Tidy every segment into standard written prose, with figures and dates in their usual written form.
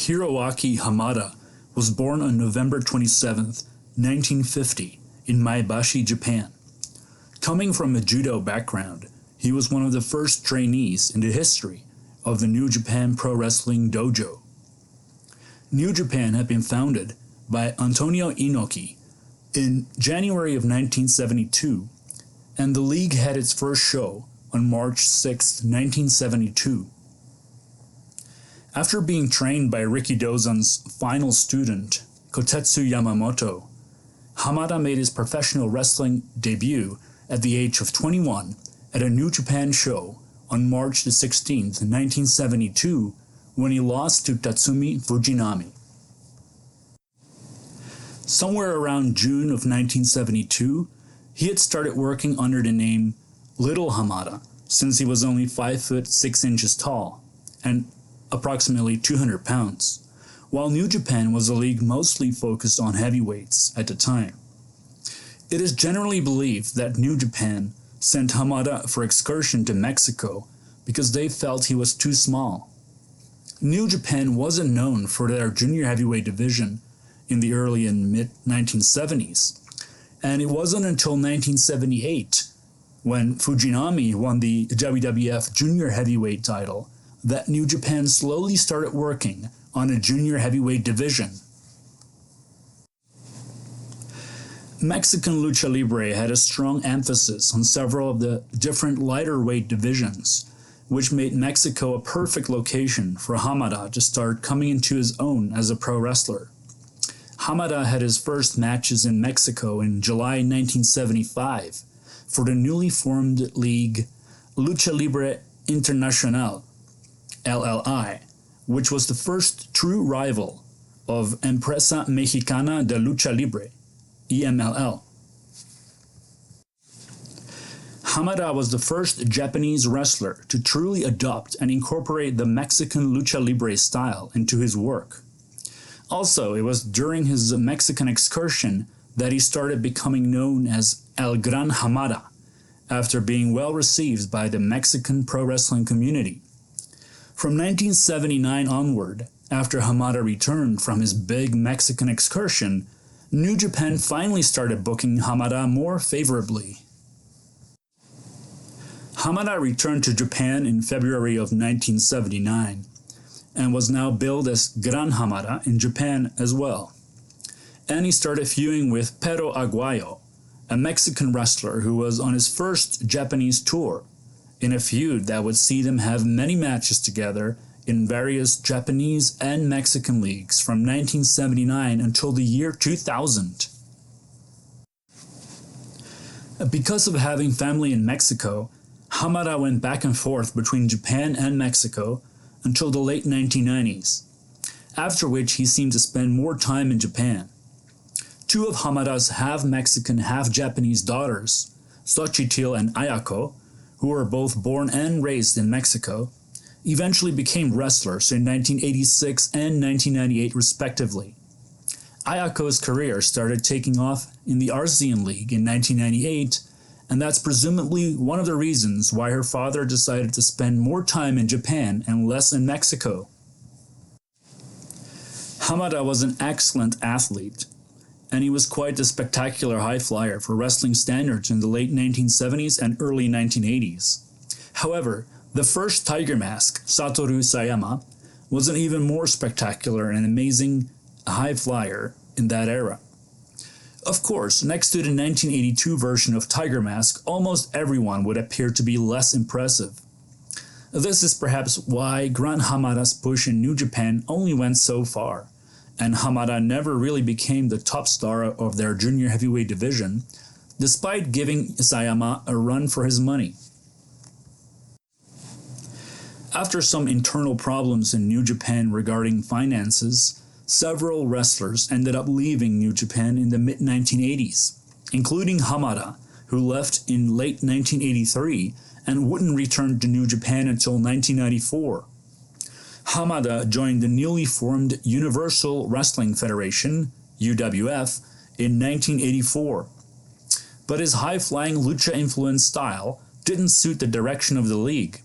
Hiroaki Hamada was born on November 27, 1950, in Maebashi, Japan. Coming from a judo background, he was one of the first trainees in the history of the New Japan Pro Wrestling Dojo. New Japan had been founded by Antonio Inoki in January of 1972, and the league had its first show on March 6, 1972. After being trained by Rikidozan's final student, Kotetsu Yamamoto, Hamada made his professional wrestling debut at the age of 21 at a New Japan show on March 16, 1972, when he lost to Tatsumi Fujinami. Somewhere around June of 1972, he had started working under the name Little Hamada, since he was only 5 foot 6 inches tall and approximately 200 pounds, while New Japan was a league mostly focused on heavyweights at the time. It is generally believed that New Japan sent Hamada for excursion to Mexico because they felt he was too small. New Japan wasn't known for their junior heavyweight division in the early and mid-1970s, and it wasn't until 1978, when Fujinami won the WWF Junior Heavyweight title, that New Japan slowly started working on a junior heavyweight division. Mexican Lucha Libre had a strong emphasis on several of the different lighter weight divisions, which made Mexico a perfect location for Hamada to start coming into his own as a pro wrestler. Hamada had his first matches in Mexico in July 1975 for the newly formed league Lucha Libre Internacional, LLI, which was the first true rival of Empresa Mexicana de Lucha Libre, EMLL. Hamada was the first Japanese wrestler to truly adopt and incorporate the Mexican Lucha Libre style into his work. Also, it was during his Mexican excursion that he started becoming known as El Gran Hamada, after being well received by the Mexican pro wrestling community. From 1979 onward, after Hamada returned from his big Mexican excursion, New Japan finally started booking Hamada more favorably. Hamada returned to Japan in February of 1979 and was now billed as Gran Hamada in Japan as well. And he started feuding with Perro Aguayo, a Mexican wrestler who was on his first Japanese tour, in a feud that would see them have many matches together in various Japanese and Mexican leagues from 1979 until the year 2000. Because of having family in Mexico, Hamada went back and forth between Japan and Mexico until the late 1990s, after which he seemed to spend more time in Japan. Two of Hamada's half-Mexican, half-Japanese daughters, Xochilt and Ayako, who were both born and raised in Mexico, eventually became wrestlers in 1986 and 1998 respectively. Ayako's career started taking off in the Arzean League in 1998, and that's presumably one of the reasons why her father decided to spend more time in Japan and less in Mexico. Hamada was an excellent athlete, and he was quite the spectacular high flyer for wrestling standards in the late 1970s and early 1980s. However, the first Tiger Mask, Satoru Sayama, was an even more spectacular and amazing high flyer in that era. Of course, next to the 1982 version of Tiger Mask, almost everyone would appear to be less impressive. This is perhaps why Gran Hamada's push in New Japan only went so far, and Hamada never really became the top star of their junior heavyweight division, despite giving Sayama a run for his money. After some internal problems in New Japan regarding finances, several wrestlers ended up leaving New Japan in the mid-1980s, including Hamada, who left in late 1983 and wouldn't return to New Japan until 1994. Hamada joined the newly formed Universal Wrestling Federation, UWF, in 1984. But his high-flying lucha-influenced style didn't suit the direction of the league,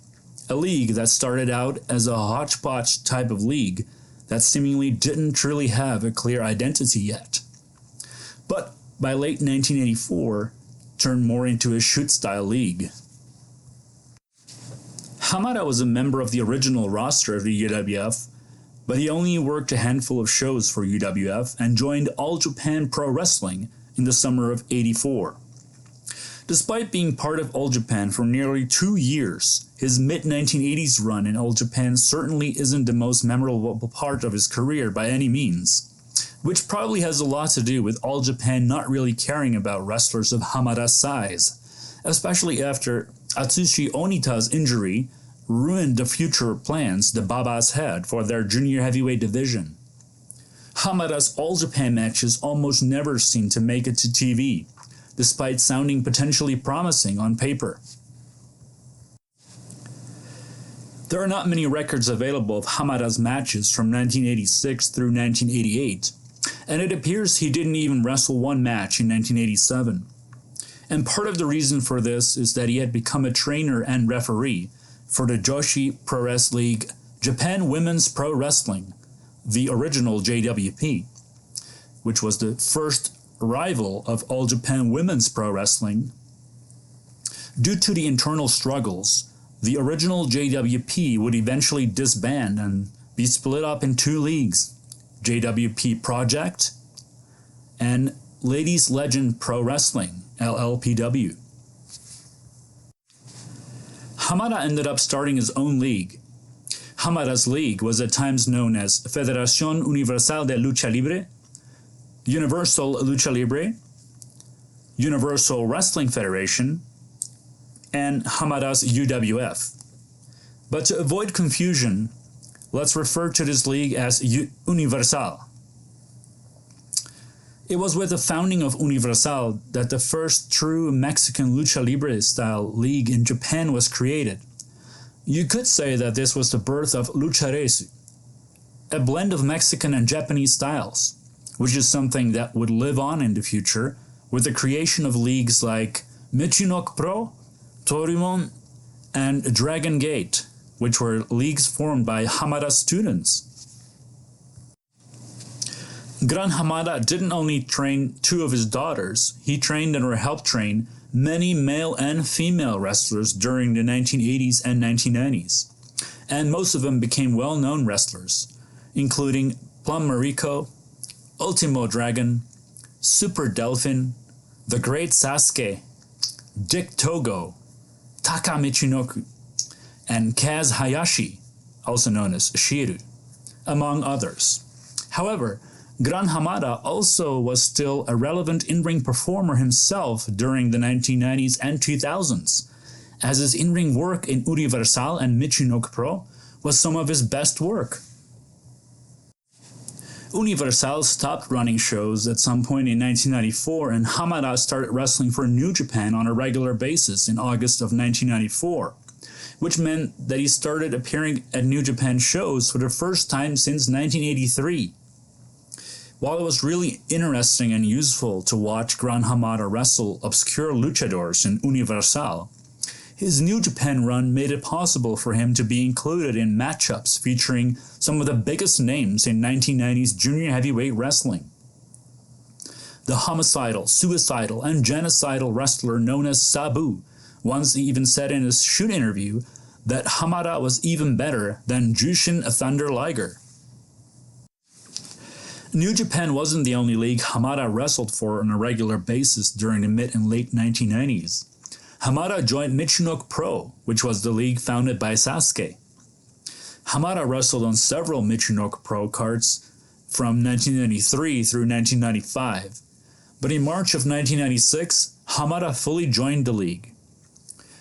a league that started out as a hodgepodge type of league that seemingly didn't truly have a clear identity yet. But by late 1984, turned more into a shoot-style league. Hamada was a member of the original roster of the UWF, but he only worked a handful of shows for UWF and joined All Japan Pro Wrestling in the summer of '84. Despite being part of All Japan for nearly 2 years, his mid-1980s run in All Japan certainly isn't the most memorable part of his career by any means, which probably has a lot to do with All Japan not really caring about wrestlers of Hamada's size, especially after Atsushi Onita's injury ruined the future plans the Babas had for their junior heavyweight division. Hamada's All Japan matches almost never seemed to make it to TV, despite sounding potentially promising on paper. There are not many records available of Hamada's matches from 1986 through 1988, and it appears he didn't even wrestle one match in 1987. And part of the reason for this is that he had become a trainer and referee for the Joshi Pro Wrestling League Japan Women's Pro Wrestling, the original JWP, which was the first rival of All Japan Women's Pro Wrestling. Due to the internal struggles, the original JWP would eventually disband and be split up in 2 leagues, JWP Project and Ladies Legend Pro Wrestling, LLPW. Hamada ended up starting his own league. Hamada's league was at times known as Federación Universal de Lucha Libre, Universal Lucha Libre, Universal Wrestling Federation, and Hamada's UWF. But to avoid confusion, let's refer to this league as Universal. It was with the founding of Universal that the first true Mexican Lucha Libre style league in Japan was created. You could say that this was the birth of Lucharesu, a blend of Mexican and Japanese styles, which is something that would live on in the future with the creation of leagues like Michinoku Pro, Torimon, and Dragon Gate, which were leagues formed by Hamada students. Gran Hamada didn't only train 2 of his daughters, he trained and or helped train many male and female wrestlers during the 1980s and 1990s, and most of them became well-known wrestlers, including Plum Mariko, Ultimo Dragon, Super Delphin, The Great Sasuke, Dick Togo, Taka Michinoku, and Kaz Hayashi, also known as Shiru, among others. However, Gran Hamada also was still a relevant in-ring performer himself during the 1990s and 2000s, as his in-ring work in Universal and Michinoku Pro was some of his best work. Universal stopped running shows at some point in 1994, and Hamada started wrestling for New Japan on a regular basis in August of 1994, which meant that he started appearing at New Japan shows for the first time since 1983. While it was really interesting and useful to watch Gran Hamada wrestle obscure luchadors in Universal, his New Japan run made it possible for him to be included in matchups featuring some of the biggest names in 1990s junior heavyweight wrestling. The homicidal, suicidal, and genocidal wrestler known as Sabu once even said in his shoot interview that Hamada was even better than Jushin Thunder Liger. New Japan wasn't the only league Hamada wrestled for on a regular basis during the mid and late 1990s. Hamada joined Michinoku Pro, which was the league founded by Sasuke. Hamada wrestled on several Michinoku Pro cards from 1993 through 1995, but in March of 1996, Hamada fully joined the league.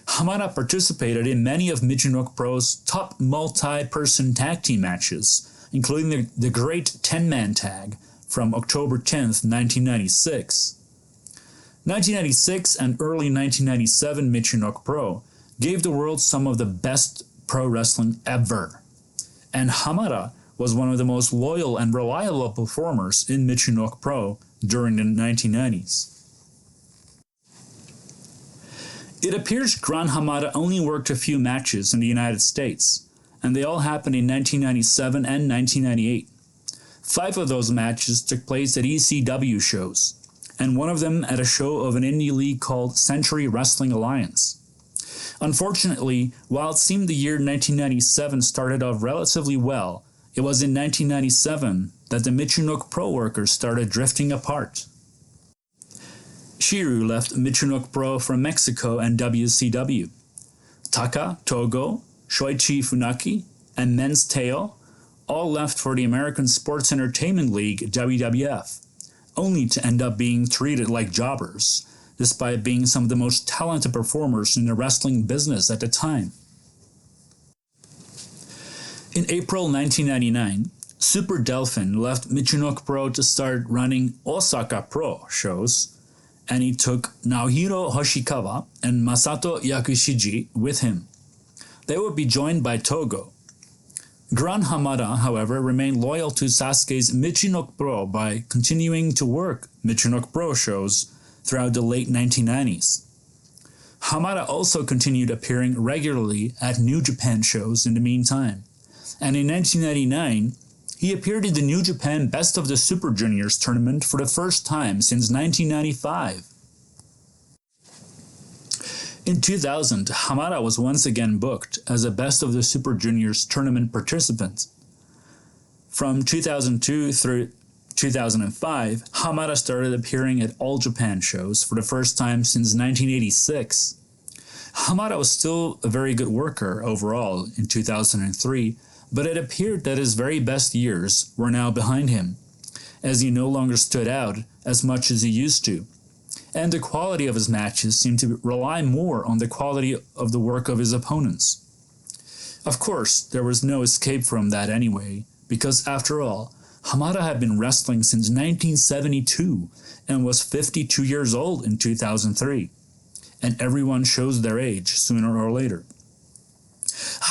Hamada participated in many of Michinoku Pro's top multi-person tag team matches, including the Great 10-Man Tag from October 10th, 1996. 1996 and early 1997 Michinoku Pro gave the world some of the best pro wrestling ever, and Hamada was one of the most loyal and reliable performers in Michinoku Pro during the 1990s. It appears Gran Hamada only worked a few matches in the United States, and they all happened in 1997 and 1998. 5 of those matches took place at ECW shows, and one of them at a show of an indie league called Century Wrestling Alliance. Unfortunately, while it seemed the year 1997 started off relatively well, it was in 1997 that the Michinoku Pro workers started drifting apart. Shiru left Michinoku Pro for Mexico and WCW. Taka, Togo, Shoichi Funaki, and Men's Teo all left for the American Sports Entertainment League WWF, only to end up being treated like jobbers, despite being some of the most talented performers in the wrestling business at the time. In April 1999, Super Delphin left Michinoku Pro to start running Osaka Pro shows, and he took Naohiro Hoshikawa and Masato Yakushiji with him. They would be joined by Togo. Gran Hamada, however, remained loyal to Sasuke's Michinoku Pro by continuing to work Michinoku Pro shows throughout the late 1990s. Hamada also continued appearing regularly at New Japan shows in the meantime, and in 1999, he appeared in the New Japan Best of the Super Juniors tournament for the first time since 1995. In 2000, Hamada was once again booked as a Best of the Super Juniors tournament participant. From 2002 through 2005, Hamada started appearing at All Japan shows for the first time since 1986. Hamada was still a very good worker overall in 2003, but it appeared that his very best years were now behind him, as he no longer stood out as much as he used to. And the quality of his matches seemed to rely more on the quality of the work of his opponents. Of course, there was no escape from that anyway, because after all, Hamada had been wrestling since 1972 and was 52 years old in 2003, and everyone shows their age sooner or later.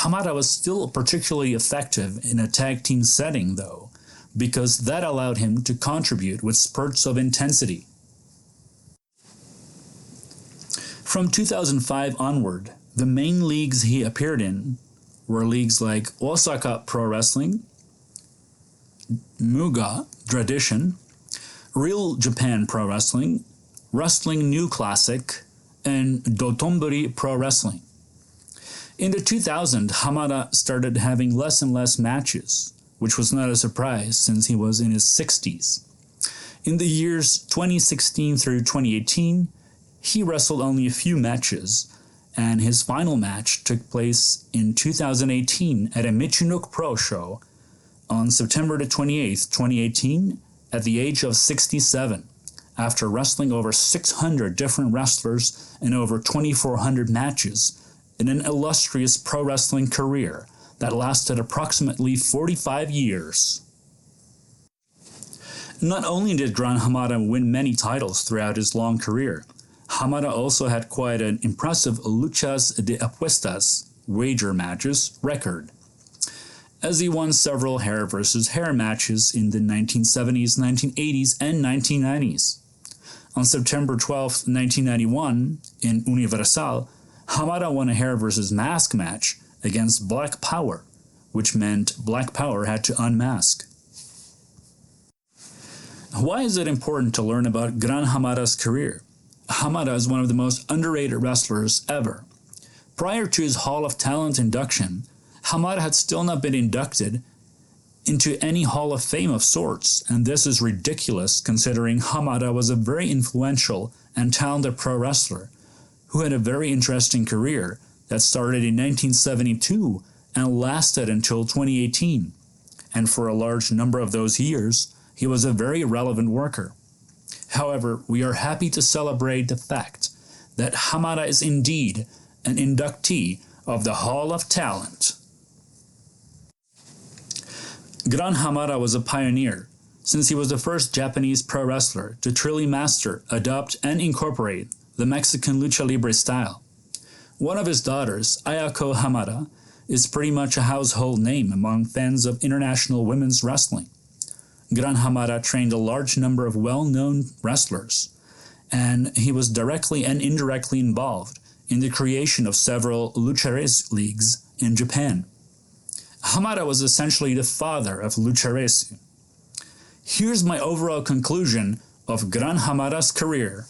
Hamada was still particularly effective in a tag team setting though, because that allowed him to contribute with spurts of intensity. From 2005 onward, the main leagues he appeared in were leagues like Osaka Pro Wrestling, Muga Tradition, Real Japan Pro Wrestling, Wrestling New Classic, and Dotonbori Pro Wrestling. In the 2000s, Hamada started having less and less matches, which was not a surprise since he was in his 60s. In the years 2016 through 2018, he wrestled only a few matches, and his final match took place in 2018 at a Michinoku Pro show on September the 28th, 2018, at the age of 67, after wrestling over 600 different wrestlers and over 2,400 matches in an illustrious pro wrestling career that lasted approximately 45 years. Not only did Gran Hamada win many titles throughout his long career, Hamada also had quite an impressive luchas de apuestas, wager matches, record, as he won several hair versus hair matches in the 1970s, 1980s, and 1990s. On September 12, 1991, in Universal, Hamada won a hair versus mask match against Black Power, which meant Black Power had to unmask. Why is it important to learn about Gran Hamada's career? Hamada is one of the most underrated wrestlers ever. Prior to his Hall of Talent induction, Hamada had still not been inducted into any Hall of Fame of sorts, and this is ridiculous considering Hamada was a very influential and talented pro wrestler who had a very interesting career that started in 1972 and lasted until 2018, and for a large number of those years, he was a very relevant worker. However, we are happy to celebrate the fact that Hamada is indeed an inductee of the Hall of Talent. Gran Hamada was a pioneer, since he was the first Japanese pro wrestler to truly master, adopt, and incorporate the Mexican Lucha Libre style. One of his daughters, Ayako Hamada, is pretty much a household name among fans of international women's wrestling. Gran Hamada trained a large number of well-known wrestlers, and he was directly and indirectly involved in the creation of several Lucharesu leagues in Japan. Hamada was essentially the father of Lucharesu. here's my overall conclusion of Gran Hamada's career.